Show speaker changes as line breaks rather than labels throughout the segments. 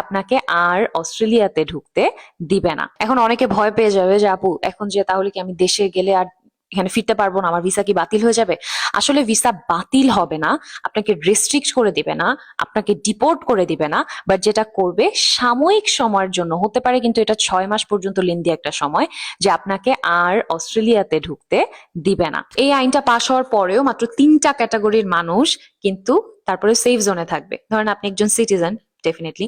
আপনাকে আর অস্ট্রেলিয়াতে ঢুকতে দিবে না। এখন অনেকে ভয় পেয়ে যাবে যে আপু এখন যে তাহলে কি আমি দেশে গেলে আর এখানে ফিরতে পারবো না, আমার ভিসা কি বাতিল হয়ে যাবে? আসলে ভিসা বাতিল হবে না, আপনাকে রেস্ট্রিক্ট করে দিবে না, আপনাকে ডিপোর্ট করে দিবে না, বাট যেটা করবে সাময়িক সময়ের জন্য হতে পারে, কিন্তু এটা 6 মাস পর্যন্ত লেন্দি একটা সময়, যে আপনাকে আর অস্ট্রেলিয়াতে ঢুকতে দিবে না। এই আইনটা পাশ হওয়ার পরেও মাত্র 3টা ক্যাটাগরির মানুষ কিন্তু তারপরে সেফ জোনে থাকবে। ধরেন আপনি একজন সিটিজেন, ডেফিনেটলি,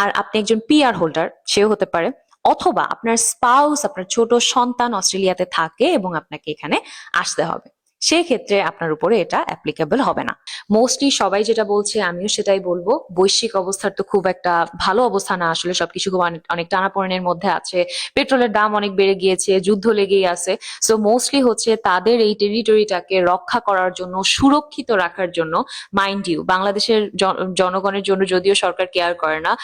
আর আপনি একজন পিআর হোল্ডার, সেও হতে পারে, অথবা আপনার স্পাউস, আপনার ছোট সন্তান অস্ট্রেলিয়াতে থাকে এবং আপনাকে এখানে আসতে হবে, সেই ক্ষেত্রে আপনার উপরে এটা অ্যাপ্লিকেবল হবে না। মোস্টলি সবাই যেটা বলছে আমিও সেটাই বলবো, বৈশ্বিক অবস্থার তো খুব একটা ভালো অবস্থা না, আসলে সবকিছু খুব অনেক টানাপোড়েনের মধ্যে আছে, পেট্রোলের দাম অনেক বেড়ে গিয়েছে, যুদ্ধ লেগেই আছে। সো মোস্টলি হচ্ছে তাদের এই টেরিটরিটাকে রক্ষা করার জন্য, সুরক্ষিত রাখার জন্য, মাইন্ড ইউ বাংলাদেশের জনগণের জন্য যদিও সরকার কেয়ার করে না,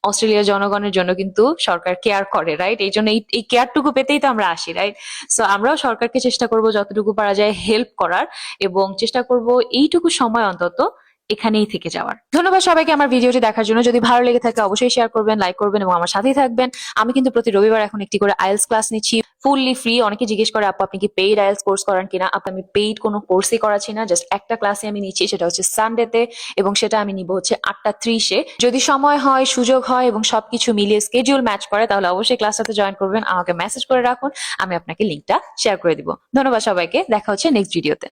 অস্ট্রেলিয়ার জনগণের জন্য কিন্তু সরকার কেয়ার করে, রাইট? এই জন্য এই কেয়ারটুকু পেতেই তো আমরা আসি, রাইট? সো আমরাও সরকারকে চেষ্টা করব যতটুকু পারা যায় হেল্প করার, এবং চেষ্টা করব এইটুকু সময় অন্তত এখানেই থেকে যাওয়ার। ধন্যবাদ সবাইকে আমার ভিডিওটি দেখার জন্য। যদি ভালো লেগে থাকে অবশ্যই শেয়ার করবেন, লাইক করবেন এবং আমার সাথেই থাকবেন। আমি কিন্তু প্রতি রবিবার এখন একটি করে আইএলটিএস ক্লাস নিচ্ছি, ফুললি ফ্রি। অনেকে জিজ্ঞেস করে আপু আপনি কি পেইড আইএলটিএস কোর্স করান কিনা? আমি পেইড কোনো কোর্সই করাচ্ছি না, জাস্ট একটা ক্লাসে আমি নিচ্ছি, সেটা হচ্ছে সানডেতে, এবং সেটা আমি নিব হচ্ছে 8টা 30-এ। যদি সময় হয়, সুযোগ হয় এবং সবকিছু মিলিয়ে স্কেডিউল ম্যাচ করে তাহলে অবশ্যই ক্লাসটাতে জয়েন করবেন, আমাকে মেসেজ করে রাখুন, আমি আপনাকে লিঙ্কটা শেয়ার করে দিব। ধন্যবাদ সবাইকে, দেখা হচ্ছে নেক্সট ভিডিওতে।